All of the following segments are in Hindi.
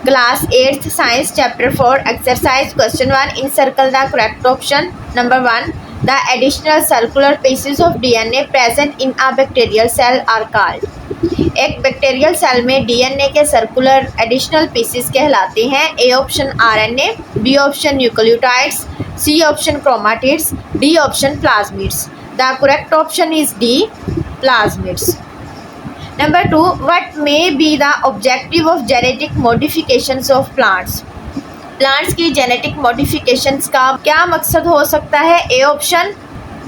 Class 8th Science Chapter 4 Exercise Question 1. Encircle the correct option. Number 1. The additional circular pieces of DNA present in a bacterial cell are called. एक बैक्टीरियल सेल में डीएनए के सर्कुलर एडिशनल पीसेस कहलाते हैं. A option RNA, B option nucleotides, C option chromatids, D option plasmids. The correct option is D, plasmids. Number 2. What may be the objective of genetic modifications of plants? Plants की जेनेटिक मॉडिफिकेशंस का क्या मकसद हो सकता है? A option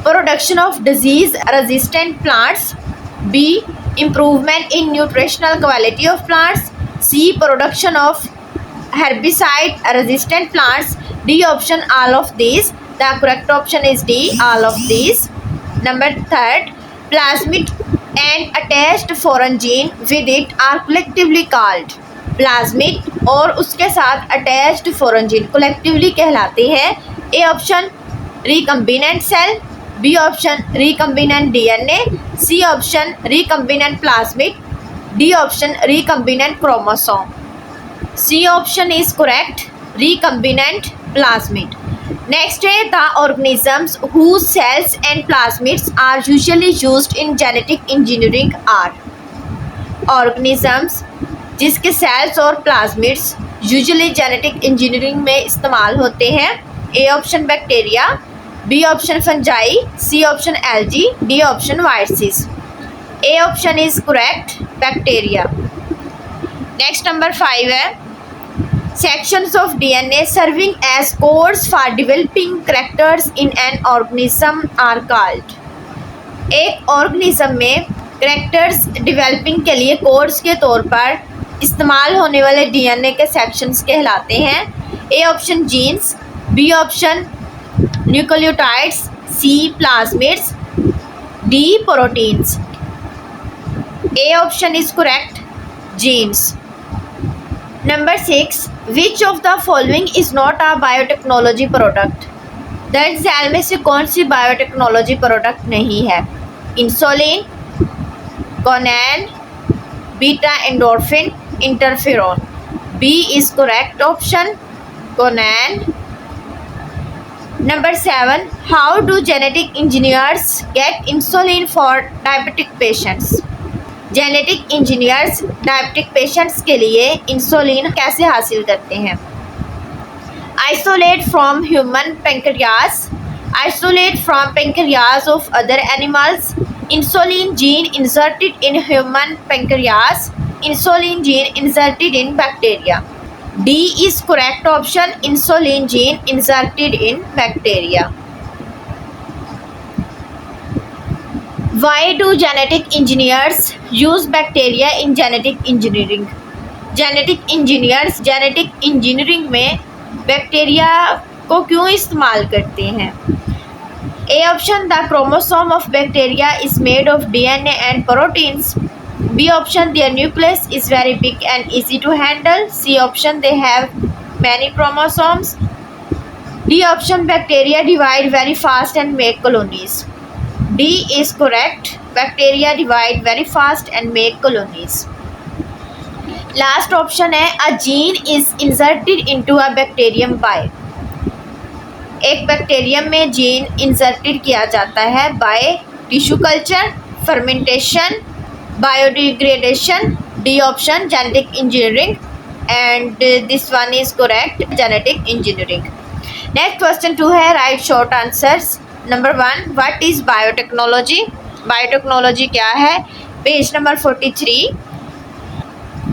production of disease resistant plants, B improvement in nutritional quality of plants, C production of herbicide resistant plants, D option all of these. The correct option is D, all of these. Number 3. Plasmid and attached foreign gene with it are collectively called. Plasmid और उसके साथ अटैच्ड फॉरेन जीन कलेक्टिवली कहलाते हैं. A option recombinant cell, B option recombinant DNA, C option recombinant plasmid, D option recombinant chromosome. C option is correct, recombinant plasmid. Next है the organisms whose cells and plasmids are usually used in genetic engineering are. Organisms जिसके सेल्स और प्लाज्मिड्स यूजुअली जेनेटिक इंजीनियरिंग में इस्तेमाल होते हैं. A option bacteria, B option fungi, C option algae, D option viruses. A option is correct, bacteria. Next number 5 है sections of DNA serving as codes for developing characters in an organism are called. एक ऑर्गेनिज्म में कैरेक्टर्स डेवलपिंग के लिए कोड्स के तौर पर इस्तेमाल होने वाले डीएनए के सेक्शंस कहलाते हैं. A option genes, B option nucleotides, C plasmids, D proteins. A option is correct, genes. Number 6. Which of the following is not a biotechnology product? दर्ज सेल में से कौन सी बायोटेक्नोलॉजी प्रोडक्ट नहीं है? इंसुलिन, गोनैन, beta endorphin, interferon. B is correct option, गोनैन. Number 7. How do genetic engineers get insulin for diabetic patients? Genetic engineers diabetic patients के लिए इंसुलिन कैसे हासिल करते हैं? Isolate from human pancreas, isolate from pancreas of other animals, insulin gene inserted in human pancreas, insulin gene inserted in bacteria. D is correct option, insulin gene inserted in bacteria. Why do genetic engineers use bacteria in genetic engineering? Genetic engineers genetic engineering में बैक्टीरिया को क्यों इस्तेमाल करते हैं? A option the chromosome of bacteria is made of DNA and proteins. B option their nucleus is very big and easy to handle. C option they have many chromosomes. D option bacteria divide very fast and make colonies. D is correct. Bacteria divide very fast and make colonies. Last option है a gene is inserted into a bacterium by. एक बैक्टीरियम में जीन इंसर्टेड किया जाता है by tissue culture, fermentation, biodegradation. D option genetic engineering and this one is correct, genetic engineering. Next question 2 है write short answers. Number 1. What is biotechnology? Biotechnology क्या है? Page number 43.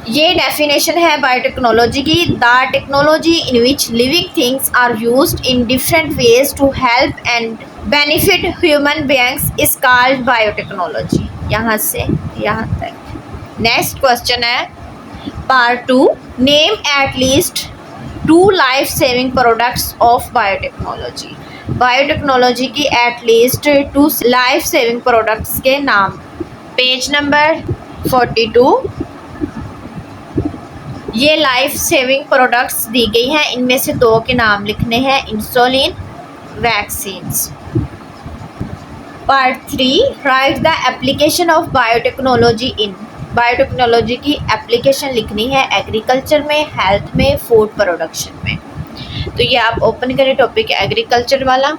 ये डेफिनेशन है बायोटेक्नोलॉजी की. The technology in which living things are used in different ways to help and benefit human beings is called biotechnology. यहाँ से यहाँ तक. नेक्स्ट क्वेश्चन है part 2. Name at least 2 life saving products of biotechnology. Biotechnology की एटलीस्ट 2 लाइफ सेविंग प्रोडक्ट्स के नाम. Page number 42. ये लाइफ सेविंग प्रोडक्ट्स दी गई हैं, इनमें से 2 के नाम लिखने हैं. Insulin, vaccines. Part 3 right the application of biotechnology in. Biotechnology की एप्लीकेशन लिखनी है एग्रीकल्चर में, हेल्थ में, फूड प्रोडक्शन में। तो ये आप ओपन करें टॉपिक एग्रीकल्चर वाला,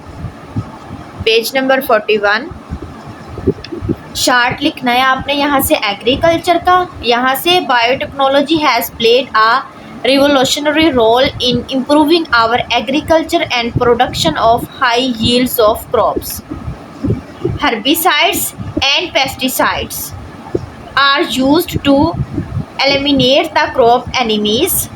पेज नंबर 41। शार्ट लिखना है आपने यहाँ से एग्रीकल्चर का। यहाँ से biotechnology has played a revolutionary role in improving our agriculture and production of high yields of crops. Herbicides and pesticides are used to eliminate the crop enemies.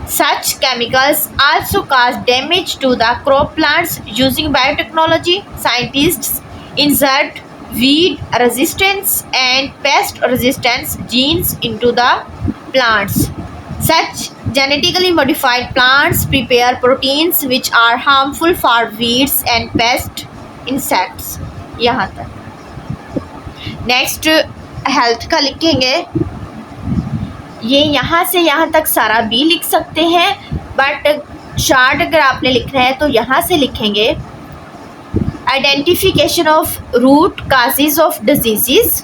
Such chemicals also cause damage to the crop plants. Using biotechnology, scientists insert weed resistance and pest resistance genes into the plants. Such genetically modified plants prepare proteins which are harmful for weeds and pest insects. यहाँ तक। नेक्स्ट हेल्थ का लिखेंगे, ये यहाँ से यहाँ तक सारा भी लिख सकते हैं, बट शार्ट अगर आपने लिखना है तो यहाँ से लिखेंगे identification of root causes of diseases,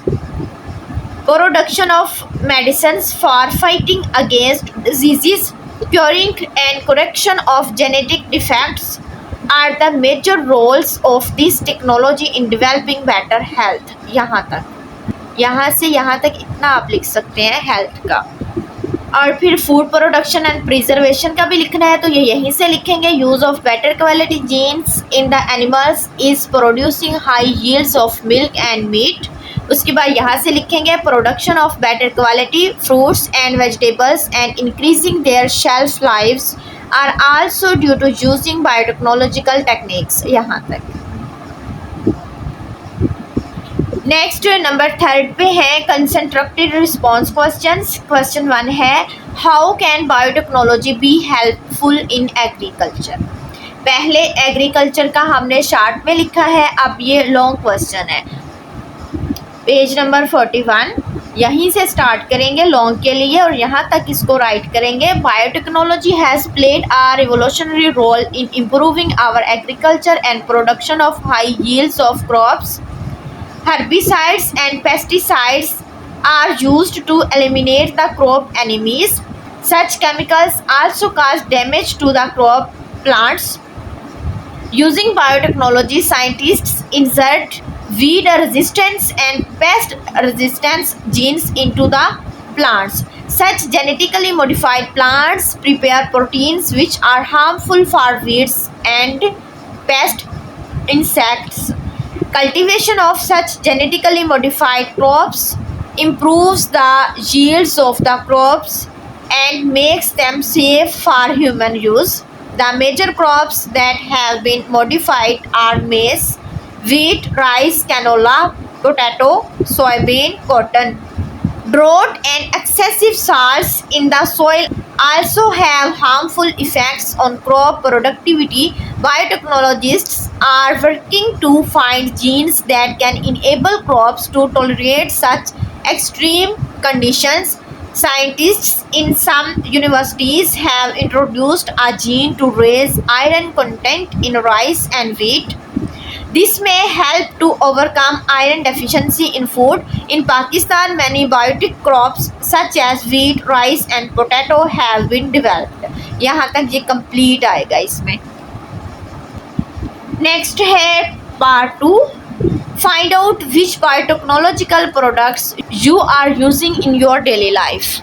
production of medicines for fighting against diseases, curing and correction of genetic defects are the major roles of this technology in developing better health. यहाँ तक, यहाँ से यहाँ तक इतना आप लिख सकते हैं हेल्थ का। और फिर फूड प्रोडक्शन एंड प्रिजर्वेशन का भी लिखना है तो ये यहीं से लिखेंगे, use of better quality genes in the animals is producing high yields of milk and meat. उसके बाद यहाँ से लिखेंगे production of better quality fruits and vegetables and increasing their shelf lives are also due to using biotechnological techniques. यहाँ तक। नेक्स्ट नंबर 3 पे है कंसंट्रेटेड रिस्पॉन्स क्वेश्चंस। क्वेश्चन 1 है how can biotechnology be helpful in agriculture. पहले एग्रीकल्चर का हमने शार्ट में लिखा है, अब ये लॉन्ग क्वेश्चन है। पेज नंबर 41 यहीं से स्टार्ट करेंगे लॉन्ग के लिए और यहाँ तक इसको राइट करेंगे। Biotechnology has played a revolutionary role in improving our agriculture and production of high yields of crops. Herbicides and pesticides are used to eliminate the crop enemies. Such chemicals also cause damage to the crop plants. Using biotechnology, scientists insert weed resistance and pest resistance genes into the plants. Such genetically modified plants prepare proteins which are harmful for weeds and pest insects. Cultivation of such genetically modified crops improves the yields of the crops and makes them safe for human use. The major crops that have been modified are maize, wheat, rice, canola, potato, soybean, cotton. Drought and excessive salts in the soil also have harmful effects on crop productivity. Biotechnologists are working to find genes that can enable crops to tolerate such extreme conditions. Scientists in some universities have introduced a gene to raise iron content in rice and wheat. This may help to overcome iron deficiency in food. In Pakistan, many biotic crops such as wheat, rice and potato have been developed. यहाँ तक ये complete आएगा इसमें। Next है part 2. Find out which biotechnological products you are using in your daily life.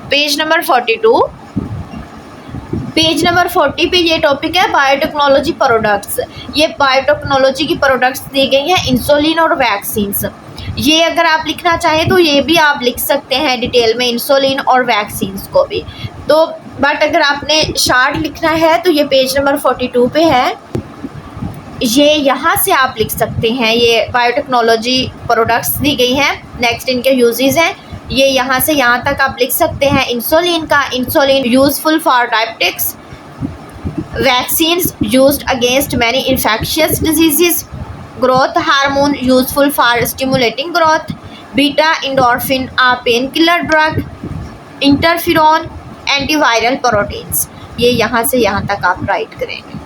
Page number 42. Page number 40 पे ये टॉपिक है बायोटेक्नोलॉजी प्रोडक्ट्स। ये बायोटेक्नोलॉजी की प्रोडक्ट्स दी गई हैं इंसुलिन और वैक्सीन्स। ये अगर आप लिखना चाहें तो ये भी आप लिख सकते हैं डिटेल में, इंसुलिन और वैक्सीन्स को भी। तो बट अगर आपने शार्ट लिखना है तो ये पेज नंबर 42 पे है, ये यहाँ से आप लिख सकते हैं। ये बायोटेक्नोलॉजी प्रोडक्ट्स दी गई हैं, नेक्स्ट इनके यूजेस हैं, ये यहाँ से यहाँ तक आप लिख सकते हैं। इंसुलिन का, insulin useful for diabetics, vaccines used against many infectious diseases, growth hormone useful for stimulating growth, beta endorphin a pain killer drug, interferon antiviral proteins. ये यहाँ से यहाँ तक आप राइट करेंगे।